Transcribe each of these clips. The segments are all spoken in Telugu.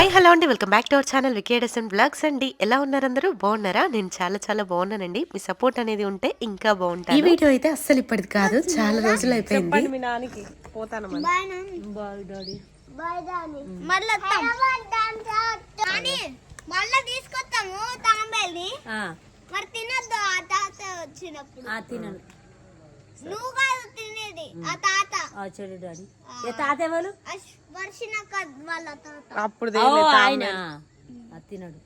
హాయ్ హలో అండి, welcome back to our channel వికేడసన్ బ్లాగ్స్ అండి. ఎలా ఉన్నారు అందరూ? బాగున్నారా? నేను చాలా బాగున్నానండి. మీ సపోర్ట్ అనేది ఉంటే ఇంకా బాగుంటాను. ఈ వీడియో అయితే అస్సలు ఇప్పటిది కాదు, చాలా రోజులు అయిపోయింది. మీ నాన్నకి పోతాను మళ్ళా తీసుకొస్తాము తాంబేల్ని. మరి తినద్దు ఆ తాత వచ్చినప్పుడు. తినను. నువ్వు కాదు తినేది, ఆ తాత. చెడు డాడీ తాత ఎవరు? వర్షినక్క వాళ్ళ తాత. అప్పుడు ఆయన తినడు.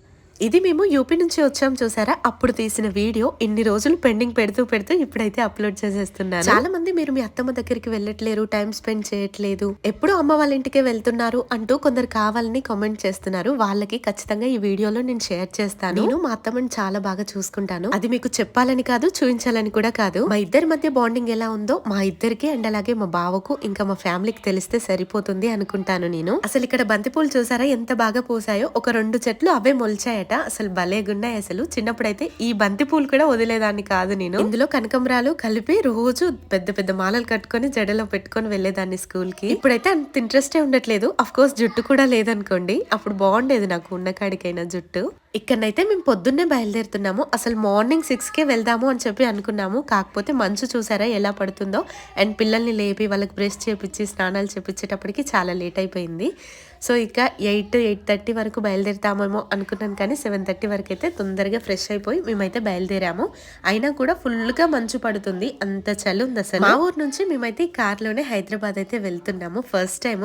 ఇది మేము యూపీ నుంచి వచ్చాం చూసారా, అప్పుడు తీసిన వీడియో. ఇన్ని రోజులు పెండింగ్ పెడుతూ ఇప్పుడైతే అప్లోడ్ చేసేస్తున్నాను. చాలా మంది మీరు మీ అత్తమ్మ దగ్గరికి వెళ్ళట్లేరు, టైం స్పెండ్ చేయట్లేదు, ఎప్పుడు అమ్మ వాళ్ళ ఇంటికే వెళ్తున్నారు అంటూ కొందరు కావాలని కామెంట్ చేస్తున్నారు. వాళ్ళకి ఖచ్చితంగా ఈ వీడియోలో నేను షేర్ చేస్తాను. నేను మా అత్తమ్మని చాలా బాగా చూసుకుంటాను. అది మీకు చెప్పాలని కాదు, చూపించాలని కూడా కాదు. మా ఇద్దరి మధ్య బాండింగ్ ఎలా ఉందో మా ఇద్దరికి అండ్ అలాగే మా బావకు ఇంకా మా ఫ్యామిలీకి తెలిస్తే సరిపోతుంది అనుకుంటాను నేను. అసలు ఇక్కడ బంతిపూలు చూసారా ఎంత బాగా పూసాయో. ఒక 2 చెట్లు అవే మొలిచాయట. అసలు భలేగున్నాయి. అసలు చిన్నప్పుడైతే ఈ బంతి పూలు కూడా వదిలేదాన్ని కాదు నేను. ఇందులో కనకంబరాలు కలిపి రోజు పెద్ద మాలలు కట్టుకొని జడలో పెట్టుకొని వెళ్లేదాన్ని స్కూల్ కి. ఇప్పుడైతే అంత ఇంట్రెస్టే ఉండట్లేదు. అఫ్ కోర్స్ జుట్టు కూడా లేదనుకోండి, అప్పుడు బాగుండేది నాకు ఉన్న కాడికైనా జుట్టు. ఇక్కడనైతే మేము పొద్దున్నే బయలుదేరుతున్నాము. అసలు మార్నింగ్ 6కే వెళ్దాము అని చెప్పి అనుకున్నాము. కాకపోతే మంచు చూసారా ఎలా పడుతుందో. అండ్ పిల్లల్ని లేపి వాళ్ళకి బ్రష్ చేపించి స్నానాలు చేపించేటప్పటికి చాలా లేట్ అయిపోయింది. సో ఇక 8-8:30 వరకు బయలుదేరుతామేమో అనుకున్నాను, కానీ 7:30 వరకు అయితే తొందరగా ఫ్రెష్ అయిపోయి మేమైతే బయలుదేరాము. అయినా కూడా ఫుల్గా మంచు పడుతుంది, అంత చలి ఉంది అసలు. మా ఊరు నుంచి మేమైతే ఈ కార్లోనే హైదరాబాద్ అయితే వెళ్తున్నాము. ఫస్ట్ టైం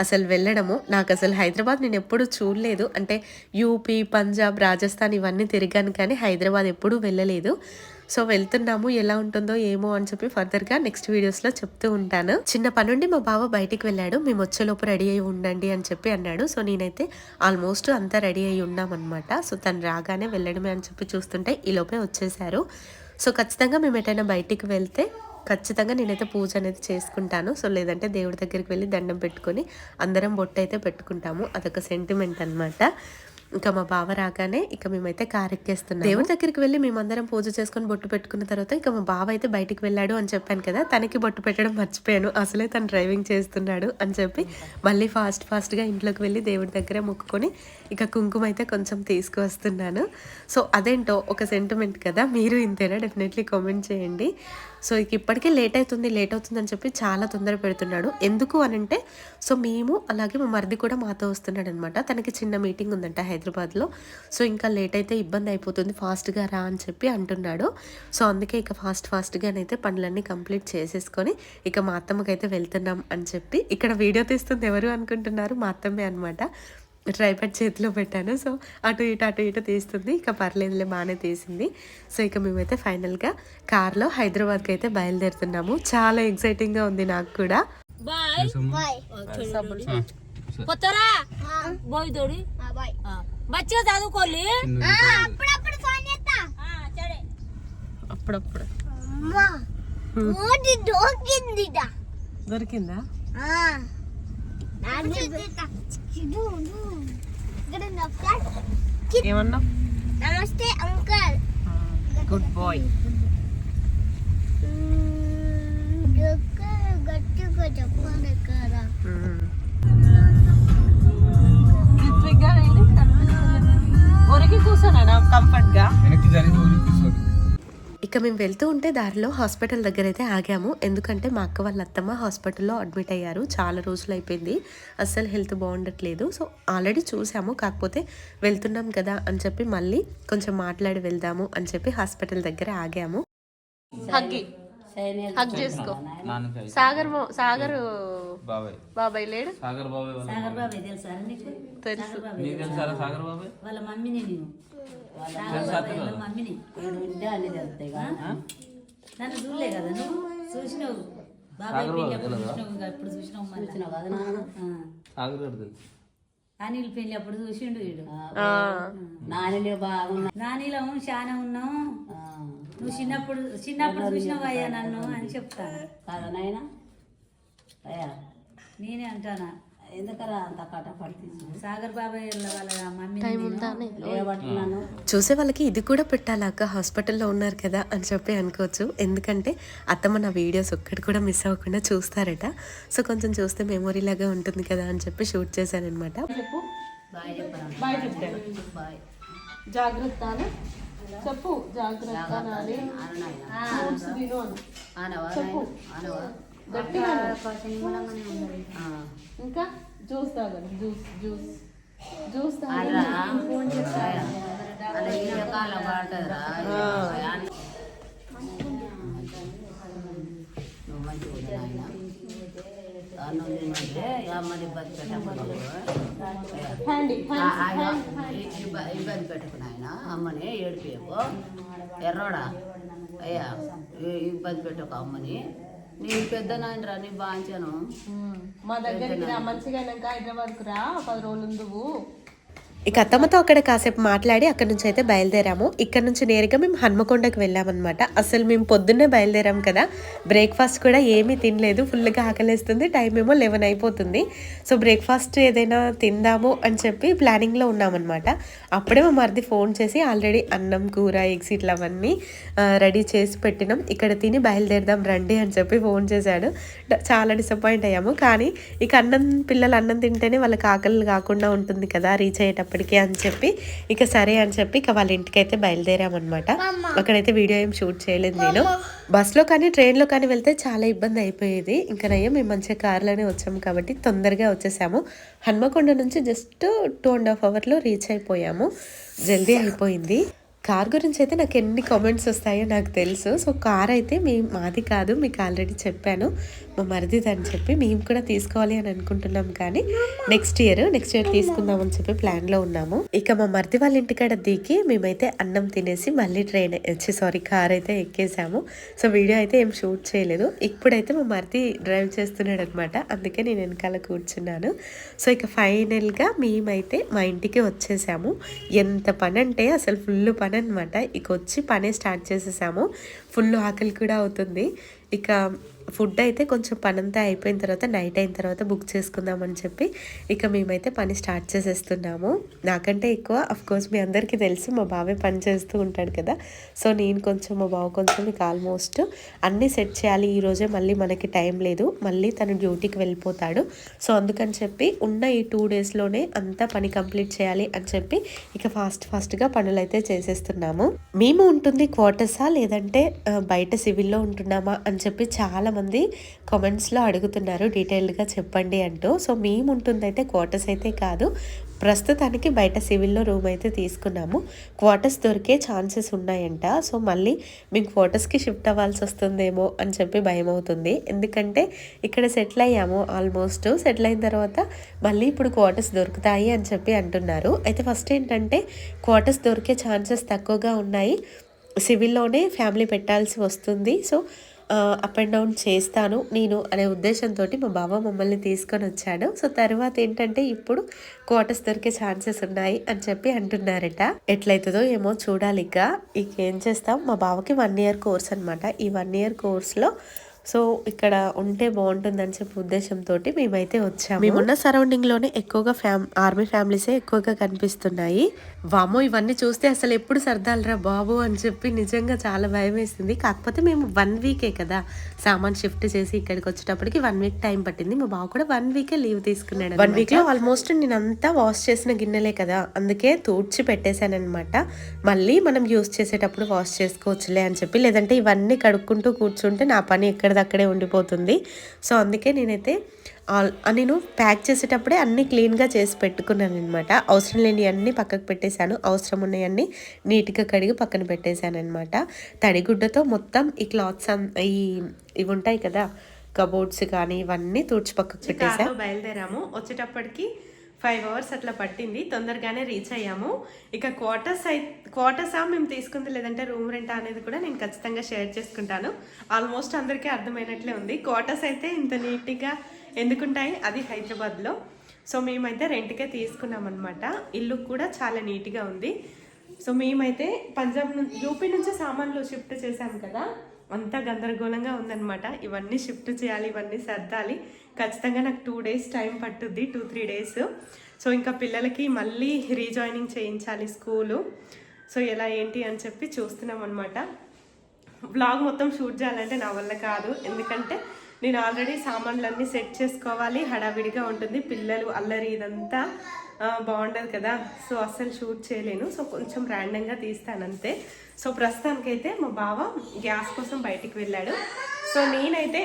అసలు వెళ్ళడము. నాకు అసలు హైదరాబాద్ నేను ఎప్పుడు చూడలేదు. అంటే యూపీ, పంజాబ్, రాజస్థాన్ ఇవన్నీ తిరిగాను, కానీ హైదరాబాద్ ఎప్పుడూ వెళ్ళలేదు. సో వెళ్తున్నాము, ఎలా ఉంటుందో ఏమో అని చెప్పి ఫర్దర్ గా నెక్స్ట్ వీడియోస్ లో చెప్తూ ఉంటాను. చిన్న పనుండి మా బావ బయటికి వెళ్ళాడు. మేము వచ్చేలోపు రెడీ అయి ఉండండి అని చెప్పి అన్నాడు. సో నేనైతే ఆల్మోస్ట్ అంతా రెడీ అయి ఉన్నామన్నమాట. సో తను రాగానే వెళ్ళడమే అని చెప్పి చూస్తుంటే ఈ లోపే వచ్చేసారు. సో ఖచ్చితంగా మేము ఎటైనా బయటికి వెళ్తే ఖచ్చితంగా నేనైతే పూజ అనేది చేసుకుంటాను. సో లేదంటే దేవుడి దగ్గరికి వెళ్ళి దండం పెట్టుకొని అందరం బొట్టు అయితే పెట్టుకుంటాము. అదొక సెంటిమెంట్ అనమాట. ఇంకా మా బావ రాగానే ఇక మేమైతే కార్ ఎక్కేస్తున్నాం. దేవుడి దగ్గరికి వెళ్ళి మేమందరం పూజ చేసుకుని బొట్టు పెట్టుకున్న తర్వాత ఇక మా బావ అయితే బయటికి వెళ్ళాడు అని చెప్పాను కదా, తనకి బొట్టు పెట్టడం మర్చిపోయాను. అసలే తను డ్రైవింగ్ చేస్తున్నాడు అని చెప్పి మళ్ళీ ఫాస్ట్గా ఇంట్లోకి వెళ్ళి దేవుడి దగ్గరే మొక్కుకొని ఇక కుంకుమ అయితే కొంచెం తీసుకువస్తున్నాను. సో అదేంటో ఒక సెంటిమెంట్ కదా. మీరు ఇంతేనా? డెఫినెట్లీ కామెంట్ చేయండి. సో ఇప్పటికే లేట్ అవుతుంది అని చెప్పి చాలా తొందర పెడుతున్నాడు. ఎందుకు అని అంటే, సో మేము అలాగే మా మరిది కూడా మాతో వస్తున్నాడు అనమాట. తనకి చిన్న మీటింగ్ ఉందంట హైదరాబాద్లో. సో ఇంకా లేట్ అయితే ఇబ్బంది అయిపోతుంది, ఫాస్ట్గా రా అని చెప్పి అంటున్నాడు. సో అందుకే ఇక ఫాస్ట్గానైతే పనులన్నీ కంప్లీట్ చేసేసుకొని ఇక మా అత్తమ్మకైతే వెళ్తున్నాం అని చెప్పి. ఇక్కడ వీడియో తీస్తుంది ఎవరు అనుకుంటున్నారు? మా అత్తమ్మే అనమాట. ట్రైపాడ్ చేతిలో పెట్టాను. సో అటు ఇటు తీస్తుంది. ఇక పర్లేదులే, బాగానే తీసింది. సో ఇక మేమైతే ఫైనల్గా కార్లో హైదరాబాద్కి అయితే బయలుదేరుతున్నాము. చాలా ఎక్సైటింగ్గా ఉంది నాకు కూడా. అప్పుడప్పుడు దొరికిందా? ఏమన్నా? నమస్తే అంకల్. Good bye. గట్టిగా చెప్పాలి కదా. ఒరికి కూర్చోనా కంఫర్ట్ గా. ఇక మేము వెళ్తూ ఉంటే దారిలో హాస్పిటల్ దగ్గర అయితే ఆగాము. ఎందుకంటే మా అక్క వాళ్ళ అత్తమ్మ హాస్పిటల్లో అడ్మిట్ అయ్యారు. చాలా రోజులు అయిపోయింది, అస్సలు హెల్త్ బాగుండట్లేదు. సో ఆల్రెడీ చూసాము, కాకపోతే వెళ్తున్నాం కదా అని చెప్పి మళ్ళీ కొంచెం మాట్లాడి వెళ్దాము అని చెప్పి హాస్పిటల్ దగ్గర ఆగాము. హగ్ చేసుకో. సాగర్ బాబాయ్ లేడు. తెలుసు. వాళ్ళ మమ్మీని నేను మమ్మీని నన్ను చూడలే కదా నువ్వు. చూసినావు బాబాయ్ ఎప్పుడు చూసినావు కదా. అనిల్ పెళ్లి అప్పుడు చూసిండు వీడు. నానిలో బాగున్నా, నానిలో చాలా ఉన్నాం. నువ్వు చిన్నప్పుడు చూసినావు అయ్యా నన్ను అని చెప్తాను కదా నాయన. అయ్యా నేనే అంటానా, ఎందుకరా అంత కటపడి సాగర్ బాబాయ్ వాళ్ళ మమ్మీ. చూసే వాళ్ళకి ఇది కూడా పెట్టాలాక హాస్పిటల్లో ఉన్నారు కదా అని చెప్పి అనుకోవచ్చు. ఎందుకంటే అత్తమ్మ నా వీడియోస్ ఒక్కటి కూడా మిస్ అవ్వకుండా చూస్తారట. సో కొంచెం చూస్తే మెమొరీ లాగా ఉంటుంది కదా అని చెప్పి షూట్ చేశాను అనమాట. బాయ్ చెప్పరా బాయ్ చెప్తాను. బాయ్ జాగ్రత్త అని చెప్పు. జాగ్రత్త నాని. ఫ్రూట్స్ తిను అని చెప్పు. గట్టిగా ఇంకా జ్యూస్ తాగండి. జ్యూస్ తాగండి. కాలం పడుతుందిరా నువ్వు మంచిగా అన్నం తినమంటే అమ్మని ఇబ్బంది ఇబ్బంది పెట్టుకుని ఆయన అమ్మని ఏడిపోయావు ఎర్రోడా అయ్యా ఇబ్బంది పెట్టక అమ్మని నీ పెద్ద నాయనరా నీ బాంచాను మా దగ్గరికి మంచిగా హైదరాబాద్కు రా 10 రోజులు ఉందువు. ఇక అత్తమ్మతో అక్కడ కాసేపు మాట్లాడి అక్కడ నుంచి అయితే బయలుదేరాము. ఇక్కడ నుంచి నేరుగా మేము హన్మకొండకు వెళ్ళామన్నమాట. అసలు మేము పొద్దున్నే బయలుదేరాం కదా, బ్రేక్ఫాస్ట్ కూడా ఏమీ తినలేదు. ఫుల్గా ఆకలేస్తుంది. టైం ఏమో 11 అయిపోతుంది. సో బ్రేక్ఫాస్ట్ ఏదైనా తిందాము అని చెప్పి ప్లానింగ్లో ఉన్నామన్నమాట. అప్పుడే మా మరిది ఫోన్ చేసి ఆల్రెడీ అన్నం కూర ఎగ్స్ ఇట్లా అవన్నీ రెడీ చేసి పెట్టినాం, ఇక్కడ తిని బయలుదేరదాం రండి అని చెప్పి ఫోన్ చేశాడు. చాలా డిసప్పాయింట్ అయ్యాము. కానీ ఇక పిల్లలు అన్నం తింటేనే వాళ్ళకి ఆకలి కాకుండా ఉంటుంది కదా రీచ్ అయ్యేటప్పుడు అని చెప్పి ఇక సరే అని చెప్పి ఇక వాళ్ళ ఇంటికి అయితే బయలుదేరామన్నమాట. అక్కడైతే వీడియో ఏం షూట్ చేయలేదు నేను. బస్లో కానీ ట్రైన్లో కానీ వెళ్తే చాలా ఇబ్బంది అయిపోయేది. ఇంకా నయ్యో మేము మంచిగా కార్లోనే వచ్చాము కాబట్టి తొందరగా వచ్చేసాము. హన్మకొండ నుంచి జస్ట్ 2.5 అవర్లో రీచ్ అయిపోయాము. జల్దీ అయిపోయింది. కార్ గురించి అయితే నాకు ఎన్ని కామెంట్స్ వస్తాయో నాకు తెలుసు. సో కార్ అయితే మాది కాదు, మీకు ఆల్రెడీ చెప్పాను, మా మరిదిది అని చెప్పి మేము కూడా తీసుకోవాలి అని అనుకుంటున్నాం. కానీ నెక్స్ట్ ఇయర్ తీసుకుందాం అని చెప్పి ప్లాన్లో ఉన్నాము. ఇక మా మరిది వాళ్ళ ఇంటికాడ దిగి మేమైతే అన్నం తినేసి మళ్ళీ కార్ అయితే ఎక్కేసాము. సో వీడియో అయితే ఏం షూట్ చేయలేదు. ఇప్పుడైతే మా మరిది డ్రైవ్ చేస్తున్నాడు అనమాట, అందుకే నేను వెనకాల కూర్చున్నాను. సో ఇక ఫైనల్గా మేమైతే మా ఇంటికి వచ్చేసాము. ఎంత పని అంటే అసలు ఫుల్ పని అనమాట. ఇక వచ్చి పనే స్టార్ట్ చేసేసాము. ఫుల్ ఆకలి కూడా అవుతుంది. ఇక ఫుడ్ అయితే కొంచెం పనంతా అయిపోయిన తర్వాత నైట్ అయిన తర్వాత బుక్ చేసుకుందామని చెప్పి ఇక మేమైతే పని స్టార్ట్ చేసేస్తున్నాము. నాకంటే ఎక్కువ అఫ్కోర్స్ మీ అందరికీ తెలుసు మా బావే పని చేస్తూ ఉంటాడు కదా. సో నేను కొంచెం, మా బావ కొంచెం, ఇక ఆల్మోస్ట్ అన్నీ సెట్ చేయాలి. ఈరోజే మళ్ళీ మనకి టైం లేదు, మళ్ళీ తను డ్యూటీకి వెళ్ళిపోతాడు. సో అందుకని చెప్పి ఉన్న ఈ 2 డేస్లోనే అంతా పని కంప్లీట్ చేయాలి అని చెప్పి ఇక ఫాస్ట్గా పనులు అయితే చేసేస్తున్నాము. మేము ఉంటుంది క్వార్టర్సా లేదంటే బయట సివిల్లో ఉంటున్నామా అని చెప్పి చాలా మంది కామెంట్స్లో అడుగుతున్నారు డీటెయిల్డ్గా చెప్పండి అంటూ. సో మేము ఉంటుంది అయితే క్వార్టర్స్ అయితే కాదు, ప్రస్తుతానికి బయట సివిల్లో రూమ్ అయితే తీసుకున్నాము. క్వార్టర్స్ దొరికే ఛాన్సెస్ ఉన్నాయంట. సో మళ్ళీ మేము క్వార్టర్స్కి షిఫ్ట్ అవ్వాల్సి వస్తుందేమో అని చెప్పి భయం అవుతుంది. ఎందుకంటే ఇక్కడ సెటిల్ అయ్యాము, ఆల్మోస్ట్ సెటిల్ అయిన తర్వాత మళ్ళీ ఇప్పుడు క్వార్టర్స్ దొరుకుతాయి అని చెప్పి అంటున్నారు. అయితే ఫస్ట్ ఏంటంటే క్వార్టర్స్ దొరికే ఛాన్సెస్ తక్కువగా ఉన్నాయి, సివిల్లోనే ఫ్యామిలీ పెట్టాల్సి వస్తుంది. సో అప్ అండ్ డౌన్ చేస్తాను నేను అనే ఉద్దేశంతో మా బావ మమ్మల్ని తీసుకొని వచ్చాడు. సో తర్వాత ఏంటంటే ఇప్పుడు క్వార్టర్స్ దొరికే ఛాన్సెస్ ఉన్నాయి అని చెప్పి అంటున్నారట. ఎట్లయితుందో ఏమో చూడాలి. ఇక ఏం చేస్తాం, మా బావకి 1 ఇయర్ కోర్స్ అనమాట. ఈ 1 ఇయర్ కోర్స్లో సో ఇక్కడ ఉంటే బాగుంటుందని చెప్పి ఉద్దేశంతో మేమైతే వచ్చాము. మేమున్న సరౌండింగ్లోనే ఎక్కువగా ఆర్మీ ఫ్యామిలీసే ఎక్కువగా కనిపిస్తున్నాయి. వామో ఇవన్నీ చూస్తే అసలు ఎప్పుడు సర్దాలరా బాబు అని చెప్పి నిజంగా చాలా భయం వేసింది. కాకపోతే మేము 1 వీకే కదా సామాన్ షిఫ్ట్ చేసి ఇక్కడికి వచ్చేటప్పటికి 1 వీక్ టైం పట్టింది. మా బావ కూడా 1 వీకే లీవ్ తీసుకున్నాడు. 1 వీక్లో ఆల్మోస్ట్ నేనంతా వాష్ చేసిన గిన్నెలే కదా, అందుకే తూడ్చి పెట్టేశాను అనమాట. మళ్ళీ మనం యూస్ చేసేటప్పుడు వాష్ చేసుకోవచ్చులే అని చెప్పి, లేదంటే ఇవన్నీ కడుక్కుంటూ కూర్చుంటే నా పని ఎక్కడిదక్కడే ఉండిపోతుంది. సో అందుకే నేను ప్యాక్ చేసేటప్పుడే అన్నీ క్లీన్గా చేసి పెట్టుకున్నాను అనమాట. అవసరం లేని అన్నీ పక్కకు పెట్టేశాను, అవసరం ఉన్నాయన్నీ నీట్గా కడిగి పక్కన పెట్టేశాను అనమాట. తడిగుడ్డతో మొత్తం ఈ క్లాత్స్ ఇవి ఉంటాయి కదా కబోర్డ్స్ కానీ ఇవన్నీ తుడిచి పక్కకు పెట్టేశాను. బయలుదేరాము. వచ్చేటప్పటికి 5 అవర్స్ అట్లా పట్టింది. తొందరగానే రీచ్ అయ్యాము. ఇక క్వార్టర్సా మేము తీసుకుంది లేదంటే రూమ్ రెంట్ అనేది కూడా నేను ఖచ్చితంగా షేర్ చేసుకుంటాను. ఆల్మోస్ట్ అందరికీ అర్థమైనట్లే ఉంది. క్వార్టర్స్ అయితే ఇంత నీట్గా ఎందుకుంటాయి, అది హైదరాబాద్లో. సో మేమైతే రెంట్కే తీసుకున్నాం అనమాట. ఇల్లు కూడా చాలా నీట్గా ఉంది. సో మేమైతే యూపీ నుంచి సామాన్లు షిఫ్ట్ చేసాం కదా, అంతా గందరగోళంగా ఉందన్నమాట. ఇవన్నీ షిఫ్ట్ చేయాలి, ఇవన్నీ సర్దాలి. ఖచ్చితంగా నాకు 2 డేస్ టైం పట్టుద్ది, 2-3 డేస్. సో ఇంకా పిల్లలకి మళ్ళీ రీజాయినింగ్ చేయించాలి స్కూలు. సో ఎలా ఏంటి అని చెప్పి చూస్తున్నాం అనమాట. వ్లాగ్ మొత్తం షూట్ చేయాలంటే నా వల్ల కాదు, ఎందుకంటే నేను ఆల్రెడీ సామాన్లన్నీ సెట్ చేసుకోవాలి, హడావిడిగా ఉంటుంది, పిల్లలు అల్లరి ఇదంతా బాగుండదు కదా. సో అస్సలు షూట్ చేయలేను. సో కొంచెం ర్యాండమ్గా తీస్తానంతే. సో ప్రస్తుతానికైతే మా బావ గ్యాస్ కోసం బయటికి వెళ్ళాడు. సో నేనైతే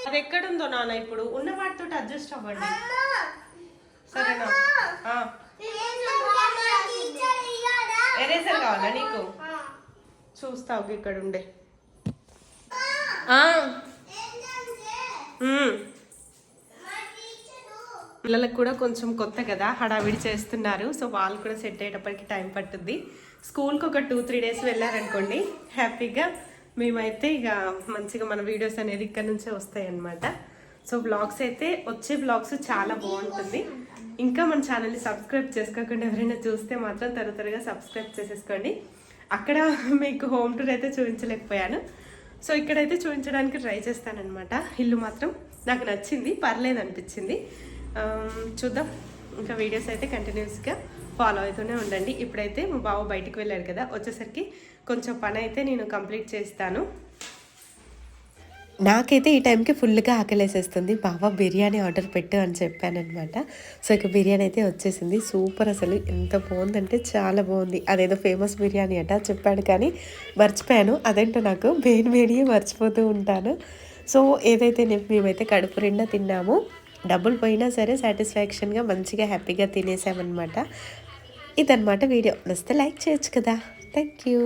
అది ఎక్కడుందో నాన్న, ఇప్పుడు ఉన్న వాటితో అడ్జస్ట్ అవ్వండి సరేనా. ఎరేజర్ కావాలా నీకు? చూస్తావు ఇక్కడ ఉండే. పిల్లలకు కూడా కొంచెం కొత్త కదా, హడావిడి చేస్తున్నారు. సో వాళ్ళు కూడా సెట్ అయ్యేటప్పటికి టైం పట్టుద్ది. స్కూల్కి ఒక 2-3 డేస్ వెళ్ళారనుకోండి, హ్యాపీగా మేమైతే ఇక మంచిగా మన వీడియోస్ అనేది ఇక్కడ నుంచే వస్తాయి అన్నమాట. సో బ్లాగ్స్ అయితే వచ్చే బ్లాగ్స్ చాలా బాగుంటుంది. ఇంకా మన ఛానల్ని సబ్స్క్రైబ్ చేసుకోకుండా ఎవరైనా చూస్తే మాత్రం త్వరగా సబ్స్క్రైబ్ చేసేసుకోండి. అక్కడ మీకు హోమ్ టూర్ అయితే చూపించలేకపోయాను. సో ఇక్కడైతే చూపించడానికి ట్రై చేస్తానన్నమాట. ఇల్లు మాత్రం నాకు నచ్చింది, పర్లేదు అనిపించింది. చూద్దాం, ఇంకా వీడియోస్ అయితే కంటిన్యూస్గా ఫాలో అవుతూనే ఉండండి. ఇప్పుడైతే మా బావ బయటికి వెళ్ళాడు కదా, వచ్చేసరికి కొంచెం పని అయితే నేను కంప్లీట్ చేస్తాను. నాకైతే ఈ టైంకి ఫుల్గా ఆకలేసేస్తుంది. బావ బిర్యానీ ఆర్డర్ పెట్టు అని చెప్పానమాట. సో ఇక బిర్యానీ అయితే వచ్చేసింది. సూపర్, అసలు ఎంత బాగుందంటే చాలా బాగుంది. అదేదో ఫేమస్ బిర్యానీ అట చెప్పాడు, కానీ మర్చిపోయాను. అదేంటో నాకు వేడియే మర్చిపోతూ ఉంటాను. సో ఏదైతే మేమైతే కడుపు నిండా తిన్నాము, డబ్బులు పోయినా సరే సాటిస్ఫాక్షన్గా మంచిగా హ్యాపీగా తినేసామన్నమాట. ఇదన్నమాట వీడియో. నచ్చితే లైక్ చేయొచ్చు కదా. Thank you.